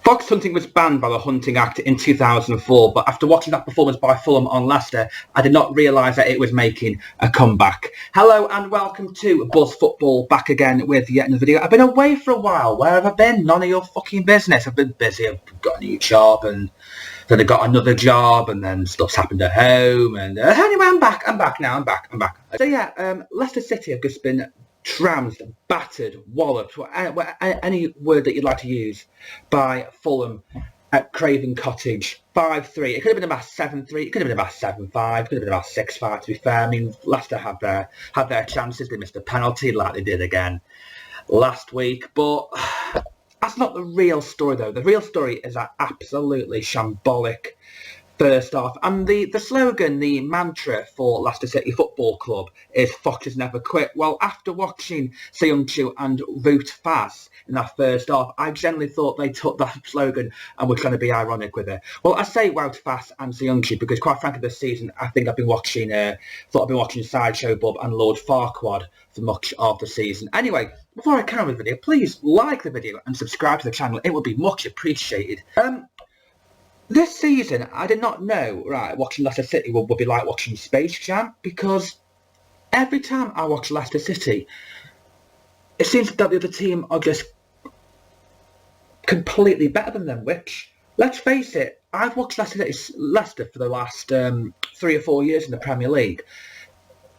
Fox hunting was banned by the Hunting Act in 2004, but after watching that performance by Fulham on Leicester, I did not realise that it was making a comeback. Hello and welcome to Buzz Football, back again with yet another video. I've been away for a while. Where have I been? None of your fucking business. I've been busy. I've got a new job and then I got another job and then stuff's happened at home. And anyway, I'm back now. I'm back. So yeah, Leicester City have just been trounced, battered, walloped, any word that you'd like to use, by Fulham at Craven Cottage. 5-3. It could have been about 7-3. It could have been about 7-5. It could have been about 6-5, to be fair. I mean, Leicester had their chances. They missed a penalty like they did again last week. But that's not the real story, though. The real story is that absolutely shambolic first half. And the slogan, the mantra for Leicester City Football Club is "Foxes never quit." Well, after watching Seung-Chu and Wout Faes in that first half, I generally thought they took that slogan and were trying to be ironic with it. Well, I say Wout Faes and Seung-Chu because, quite frankly, this season I think I've been watching Sideshow Bob and Lord Farquaad for much of the season. Anyway, before I carry on with the video, please like the video and subscribe to the channel. It would be much appreciated. This season, I did not know, watching Leicester City would be like watching Space Jam, because every time I watch Leicester City, it seems that the other team are just completely better than them, which, let's face it, I've watched Leicester for the last 3 or 4 years in the Premier League,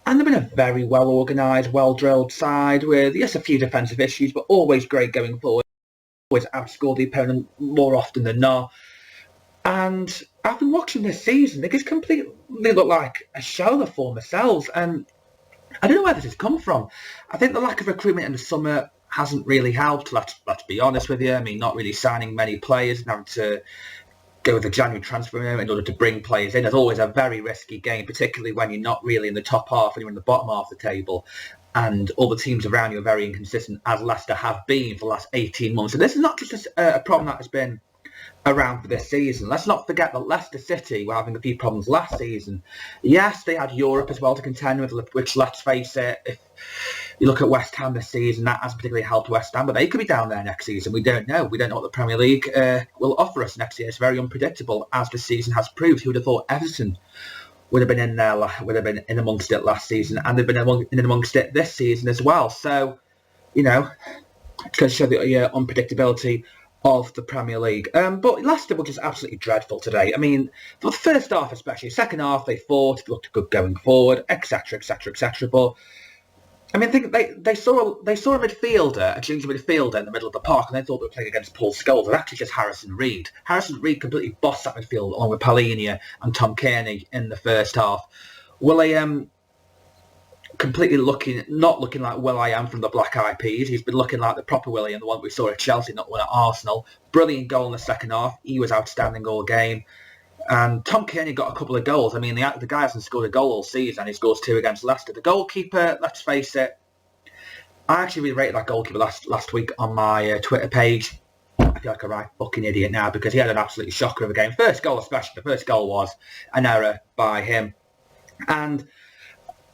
and they've been a very well-organised, well-drilled side with, yes, a few defensive issues, but always great going forward, always outscore the opponent more often than not. And I've been watching this season. They just completely look like a shell of their former selves. And I don't know where this has come from. I think the lack of recruitment in the summer hasn't really helped. Let's be honest with you. I mean, not really signing many players and having to go with the January transfer window in order to bring players in is always a very risky game, particularly when you're not really in the top half and you're in the bottom half of the table. And all the teams around you are very inconsistent, as Leicester have been for the last 18 months. And this is not just a problem that has been around for this season. Let's not forget that Leicester City were having a few problems last season. Yes, they had Europe as well to contend with, which, let's face it, if you look at West Ham this season, that hasn't particularly helped West Ham, but they could be down there next season. We don't know. We don't know what the Premier League will offer us next year. It's very unpredictable, as the season has proved. Who would have thought Everton would have been in there, would have been in amongst it last season, and they've been in amongst it this season as well. So, you know, it's going to show the unpredictability of the Premier League. But Leicester were just absolutely dreadful today. I mean, for the first half especially. Second half, they fought, looked good going forward, etc. But, I mean, I think they saw a midfielder, a ginger midfielder in the middle of the park, and they thought they were playing against Paul Scholes. It was actually just Harrison Reed. Harrison Reed completely bossed that midfield along with Palhinha and Tom Kearney in the first half. William completely not looking like Will.i.am from the Black Eyed Peas. He's been looking like the proper William, the one we saw at Chelsea, not the one at Arsenal. Brilliant goal in the second half. He was outstanding all game. And Tom Kearney got a couple of goals. I mean, the guy hasn't scored a goal all season, and he scores 2 against Leicester. The goalkeeper, let's face it, I actually really rated that goalkeeper last week on my Twitter page. I feel like a right fucking idiot now because he had an absolutely shocker of a game. First goal especially. The first goal was an error by him. And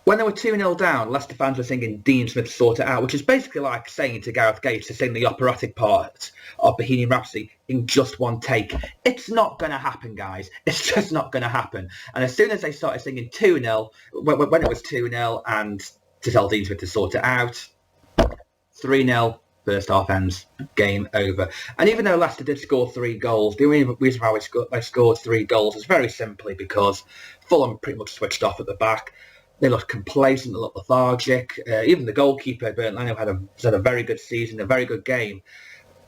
when they were 2-0 down, Leicester fans were singing Dean Smith Sort It Out, which is basically like saying to Gareth Gates to sing the operatic part of Bohemian Rhapsody in just one take. It's not going to happen, guys. It's just not going to happen. And as soon as they started singing 2-0, when it was 2-0 and to tell Dean Smith to sort it out, 3-0, first half ends, game over. And even though Leicester did score 3 goals, the only reason why they scored 3 goals is very simply because Fulham pretty much switched off at the back. They looked complacent, they looked lethargic. Even the goalkeeper, Bernd Leno, had a very good season, a very good game.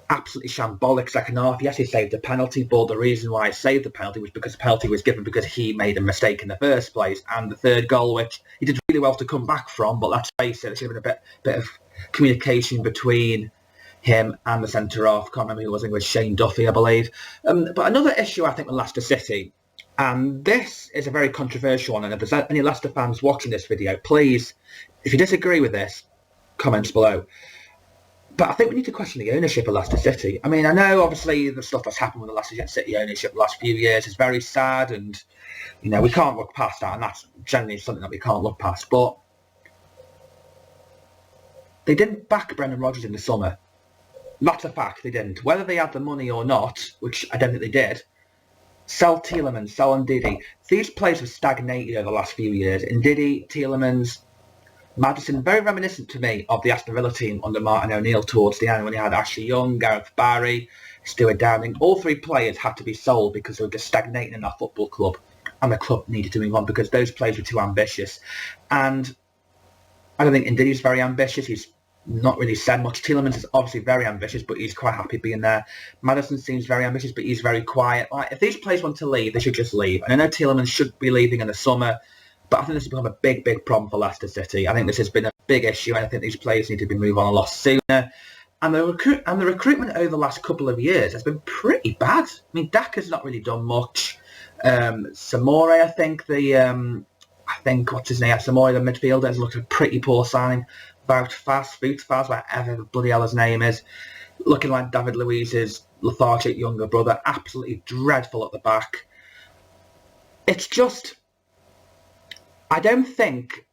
Absolutely shambolic second half. Yes, he saved a penalty, but the reason why he saved the penalty was because the penalty was given because he made a mistake in the first place. And the third goal, which he did really well to come back from, but let's face it, there should have been a bit of communication between him and the centre-half. Can't remember who it was. I think it was Shane Duffy, I believe. But another issue, I think, with Leicester City, and this is a very controversial one, and if there's any Leicester fans watching this video, please, if you disagree with this, comments below. But I think we need to question the ownership of Leicester City. I mean, I know, obviously, the stuff that's happened with the Leicester City ownership the last few years is very sad, and, you know, we can't look past that, and that's generally something that we can't look past. But they didn't back Brendan Rodgers in the summer. That's a fact, they didn't. Whether they had the money or not, which I don't think they did, sell Tielemans, sell Ndidi. These players have stagnated over the last few years. Ndidi, Tielemans, Maddison, very reminiscent to me of the Aston Villa team under Martin O'Neill towards the end when he had Ashley Young, Gareth Barry, Stuart Downing. All three players had to be sold because they were just stagnating in that football club. And the club needed to move on because those players were too ambitious. And I don't think Ndidi's very ambitious. He's not really said much. Tielemans is obviously very ambitious, but he's quite happy being there. Maddison seems very ambitious, but he's very quiet. Like, if these players want to leave, they should just leave. And I know Tielemans should be leaving in the summer, but I think this has become a big, big problem for Leicester City. I think this has been a big issue, and I think these players need to be moved on a lot sooner. And the recruitment over the last couple of years has been pretty bad. I mean, Daka's not really done much. Samore, I think what's his name? Samore, the midfielder, has looked a pretty poor signing. Wout Faes, whatever the bloody hell his name is, looking like David Luiz's lethargic younger brother, absolutely dreadful at the back. It's just, I don't think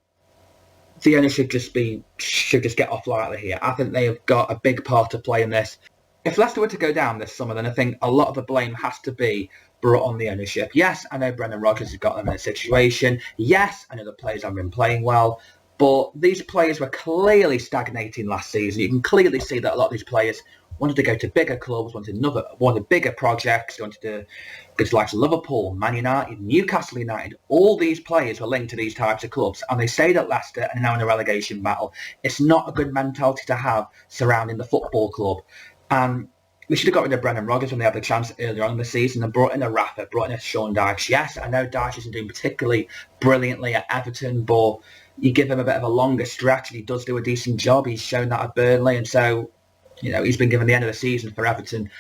the owner should just get off lightly here. I think they have got a big part to play in this. If Leicester were to go down this summer, then I think a lot of the blame has to be brought on the ownership. Yes, I know Brendan Rodgers has got them in a situation. Yes, I know the players haven't been playing well. But these players were clearly stagnating last season. You can clearly see that a lot of these players wanted to go to bigger clubs, wanted bigger projects, wanted to go to like Liverpool, Man United, Newcastle United. All these players were linked to these types of clubs, and they stayed at Leicester and are now in a relegation battle. It's not a good mentality to have surrounding the football club. We should have got rid of Brendan Rodgers when they had the chance earlier on in the season and brought in a Rafa, brought in a Sean Dyche. Yes, I know Dyche isn't doing particularly brilliantly at Everton, but you give him a bit of a longer stretch and he does do a decent job. He's shown that at Burnley, and so, he's been given the end of the season for Everton.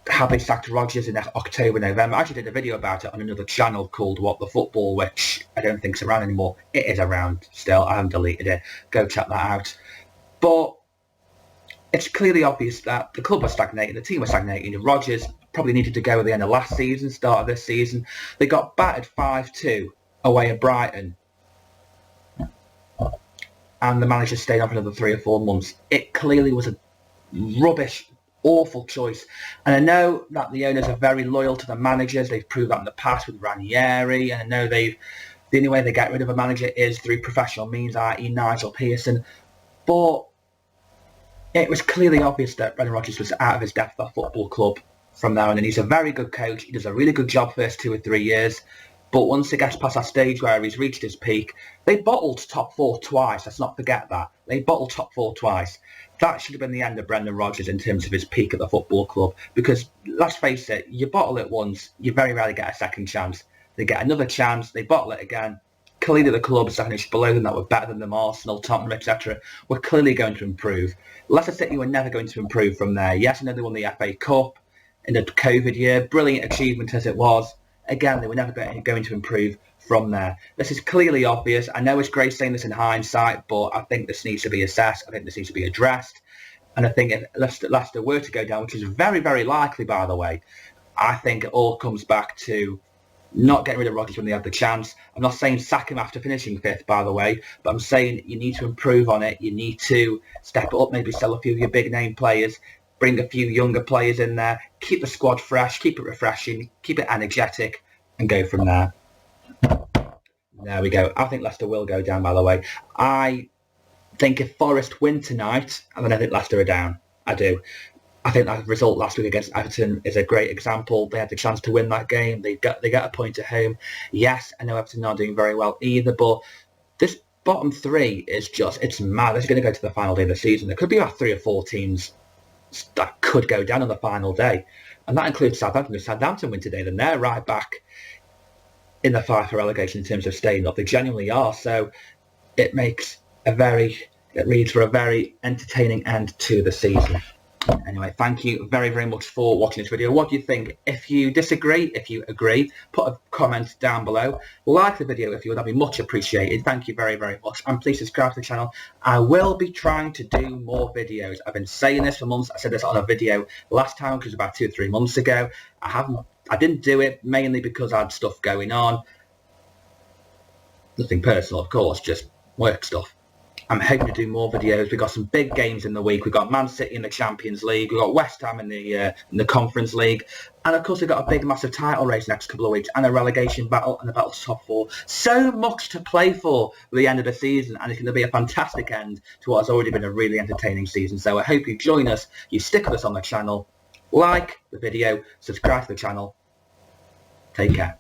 Have they sacked Rodgers in October, November? I actually did a video about it on another channel called What the Football, which I don't think is around anymore. It is around still. I haven't deleted it. Go check that out. But it's clearly obvious that the club was stagnating, the team was stagnating. Rodgers probably needed to go at the end of last season, start of this season. They got battered 5-2 away at Brighton, and the manager stayed on for another 3 or 4 months. It clearly was a rubbish, awful choice. And I know that the owners are very loyal to the managers. They've proved that in the past with Ranieri, and I know the only way they get rid of a manager is through professional means, i.e. Nigel Pearson. But it was clearly obvious that Brendan Rodgers was out of his depth at football club from now on, and he's a very good coach. He does a really good job first 2 or 3 years, but once it gets past that stage where he's reached his peak, they bottled top 4 twice. Let's not forget that. They bottled top 4 twice. That should have been the end of Brendan Rodgers in terms of his peak at the football club, because let's face it, you bottle it once, you very rarely get a second chance. They get another chance, they bottle it again. Clearly the clubs that finished below them that were better than them, Arsenal, Tottenham, etc., were clearly going to improve. Leicester City were never going to improve from there. Yes, I know they won the FA Cup in the COVID year, brilliant achievement as it was. Again, they were never going to improve from there. This is clearly obvious. I know it's great saying this in hindsight, but I think this needs to be assessed. I think this needs to be addressed. And I think if Leicester were to go down, which is very, very likely, by the way, I think it all comes back to not getting rid of Rodgers when they had the chance. I'm not saying sack him after finishing 5th, by the way, but I'm saying you need to improve on it. You need to step it up, maybe sell a few of your big name players, bring a few younger players in there, keep the squad fresh, keep it refreshing, keep it energetic, and go from there. There we go. I think Leicester will go down, by the way. I think if Forest win tonight, and then I think Leicester are down. I do. I think that result last week against Everton is a great example. They had the chance to win that game. They get a point at home. Yes, I know Everton not doing very well either, but this bottom 3 is just, it's mad. It's going to go to the final day of the season. There could be about 3 or 4 teams that could go down on the final day. And that includes Southampton. If Southampton win today, then they're right back in the fight for relegation in terms of staying up. They genuinely are. So it reads for a very entertaining end to the season. Anyway, thank you very, very much for watching this video. What do you think? If you disagree, if you agree, put a comment down below. Like the video if you would, that'd be much appreciated. Thank you very, very much. And please subscribe to the channel. I will be trying to do more videos. I've been saying this for months. I said this on a video last time, which was about 2 or 3 months ago. I didn't do it mainly because I had stuff going on. Nothing personal, of course, just work stuff. I'm hoping to do more videos. We've got some big games in the week. We've got Man City in the Champions League. We've got West Ham in the Conference League. And, of course, we've got a big, massive title race next couple of weeks and a relegation battle and a battle to top four. So much to play for at the end of the season, and it's going to be a fantastic end to what has already been a really entertaining season. So I hope you join us. You stick with us on the channel. Like the video. Subscribe to the channel. Take care.